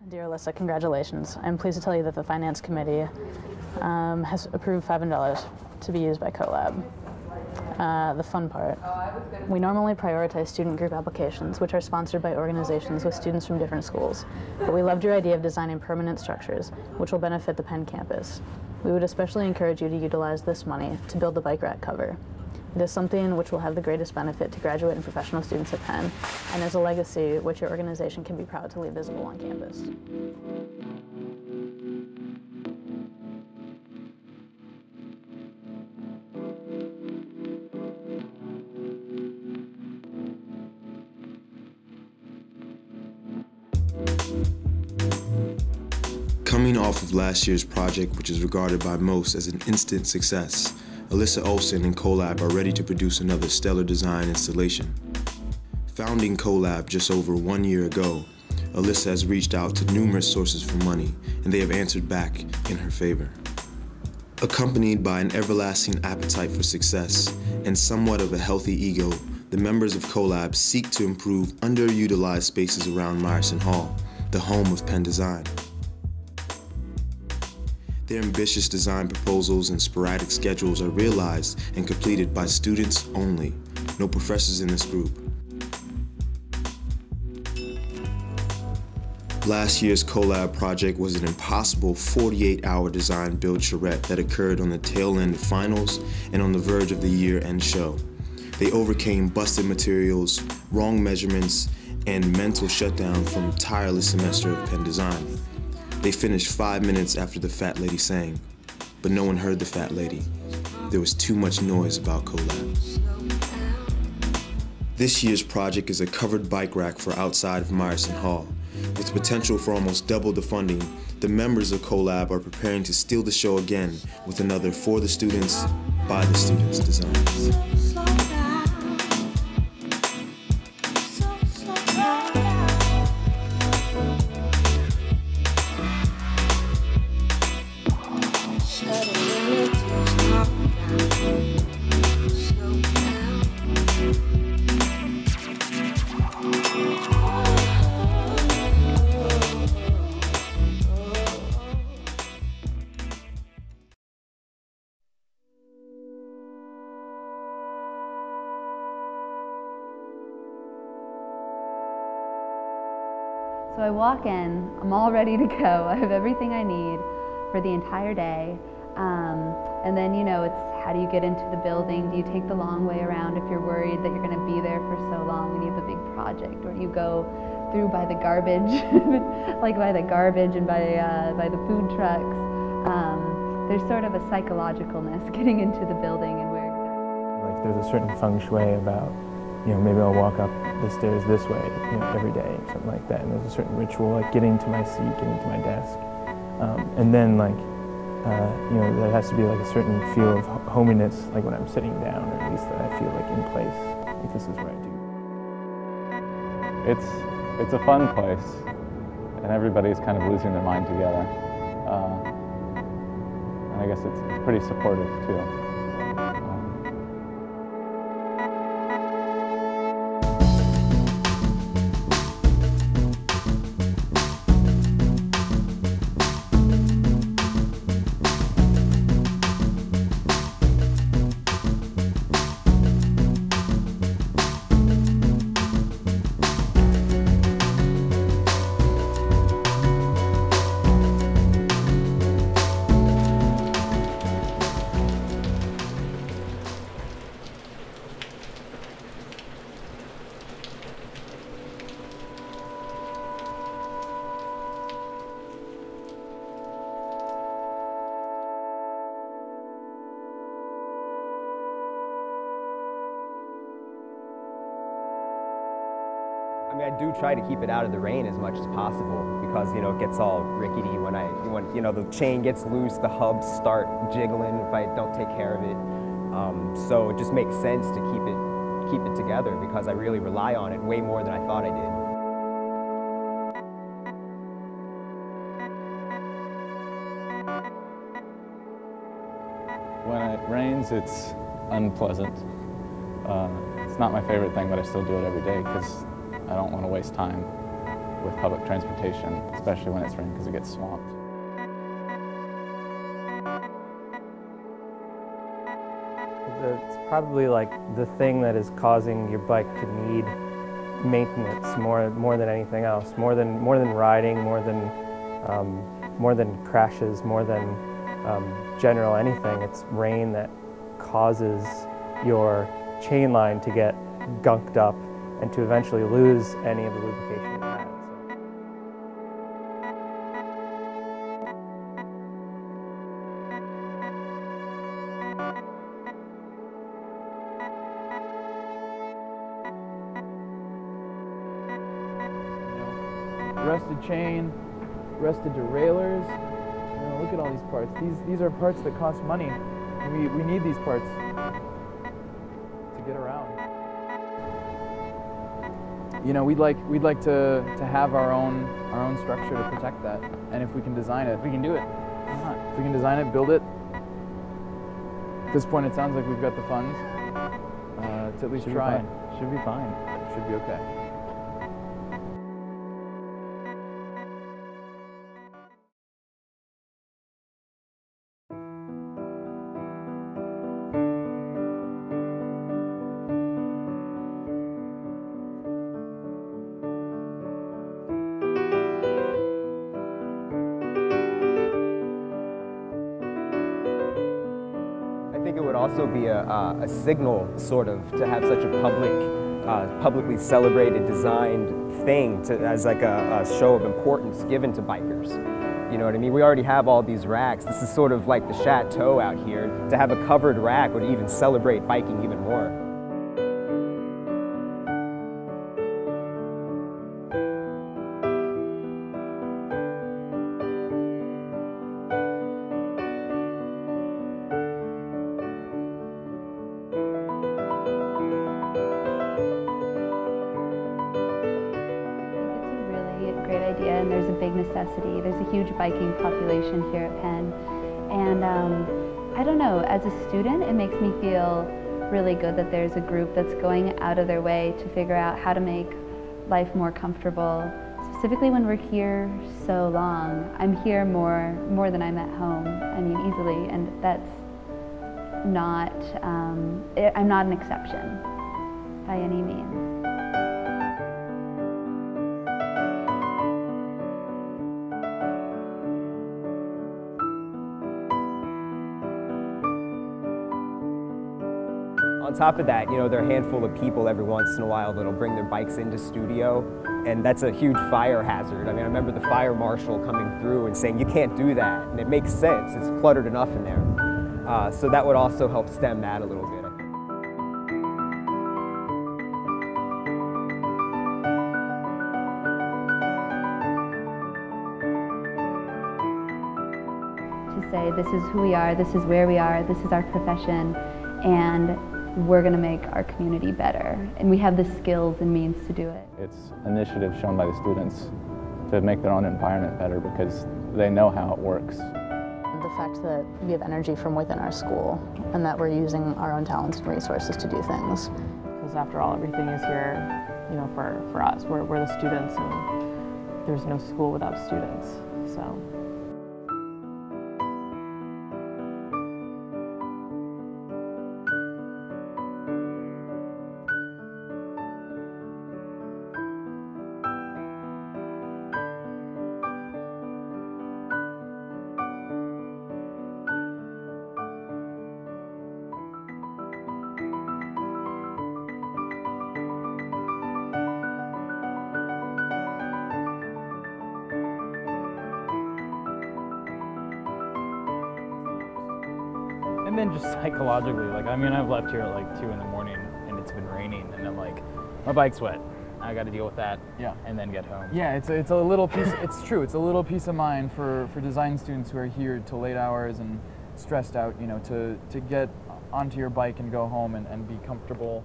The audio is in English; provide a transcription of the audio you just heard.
Dear Alyssa, congratulations. I'm pleased to tell you that the Finance Committee has approved $500 to be used by CoLab. The fun part. We normally prioritize student group applications, which are sponsored by organizations with students from different schools. But we loved your idea of designing permanent structures, which will benefit the Penn campus. We would especially encourage you to utilize this money to build the bike rack cover. It is something which will have the greatest benefit to graduate and professional students at Penn, and is a legacy which your organization can be proud to leave visible on campus. Coming off of last year's project, which is regarded by most as an instant success, Alyssa Olsen and CoLab are ready to produce another stellar design installation. Founding CoLab just over 1 year ago, Alyssa has reached out to numerous sources for money, and they have answered back in her favor. Accompanied by an everlasting appetite for success and somewhat of a healthy ego, the members of CoLab seek to improve underutilized spaces around Meyerson Hall, the home of Penn Design. Their ambitious design proposals and sporadic schedules are realized and completed by students only. No professors in this group. Last year's CoLab project was an impossible 48-hour design-build charrette that occurred on the tail end of finals and on the verge of the year-end show. They overcame busted materials, wrong measurements, and mental shutdown from a tireless semester of Penn Design. They finished 5 minutes after the fat lady sang, but no one heard the fat lady. There was too much noise about CoLab. This year's project is a covered bike rack for outside of Meyerson Hall. With potential for almost double the funding, the members of CoLab are preparing to steal the show again with another for the students, by the students design. So I walk in, I'm all ready to go. I have everything I need for the entire day. And then, you know, it's how do you get into the building? Do you take the long way around if you're worried that you're going to be there for so long when you have a big project? Or do you go through by the garbage, like by the garbage and by the food trucks? There's sort of a psychologicalness getting into the building and where exactly. Like there's a certain feng shui about, you know, maybe I'll walk up the stairs this way, you know, every day, something like that. And there's a certain ritual, like getting to my seat, getting to my desk. And then, like, you know, there has to be like a certain feel of hominess, like when I'm sitting down, or at least that I feel like in place, like this is where I do. It's a fun place, and everybody's kind of losing their mind together. And I guess it's pretty supportive too. I mean, I do try to keep it out of the rain as much as possible because, you know, it gets all rickety when you know, the chain gets loose, the hubs start jiggling if I don't take care of it. So it just makes sense to keep it together because I really rely on it way more than I thought I did. When it rains, it's unpleasant. It's not my favorite thing, but I still do it every day because I don't want to waste time. with public transportation, especially when it's raining because it gets swamped. It's probably like the thing that is causing your bike to need maintenance more than anything else, more than riding, more than crashes, more than general anything. It's rain that causes your chain line to get gunked up and to eventually lose any of the lubrication it had. Rusted chain, rusted derailleurs. Look at all these parts. These are parts that cost money. We need these parts to get around. We'd like to have our own structure to protect that. And if we can design it, we can do it. Why not? If we can design it, build it. At this point, it sounds like we've got the funds to at least try. Should be fine. Should be okay. I think it would also be a signal, sort of, to have such a publicly celebrated, designed thing as like a show of importance given to bikers. You know what I mean? We already have all these racks. This is sort of like the chateau out here. To have a covered rack would even celebrate biking even more. Great idea, and there's a big necessity. There's a huge biking population here at Penn, and I don't know, as a student it makes me feel really good that there's a group that's going out of their way to figure out how to make life more comfortable, specifically when we're here so long. I'm here more than I'm at home, I mean easily, and that's not, I'm not an exception by any means. On top of that, there are a handful of people every once in a while that'll bring their bikes into studio, and that's a huge fire hazard. I mean, I remember the fire marshal coming through and saying, you can't do that, and it makes sense. It's cluttered enough in there. So that would also help stem that a little bit. To say, this is who we are, this is where we are, this is our profession, and we're going to make our community better, and we have the skills and means to do it. It's initiative shown by the students to make their own environment better because they know how it works. The fact that we have energy from within our school and that we're using our own talents and resources to do things. Because after all, everything is here, for us. We're the students, and there's no school without students. So. And then just psychologically, I've left here at like 2 in the morning and it's been raining, and I'm like, my bike's wet. I got to deal with that. Yeah. And then get home. Yeah, it's a little piece. It's true. It's a little peace of mind for design students who are here till late hours and stressed out. To get onto your bike and go home and be comfortable.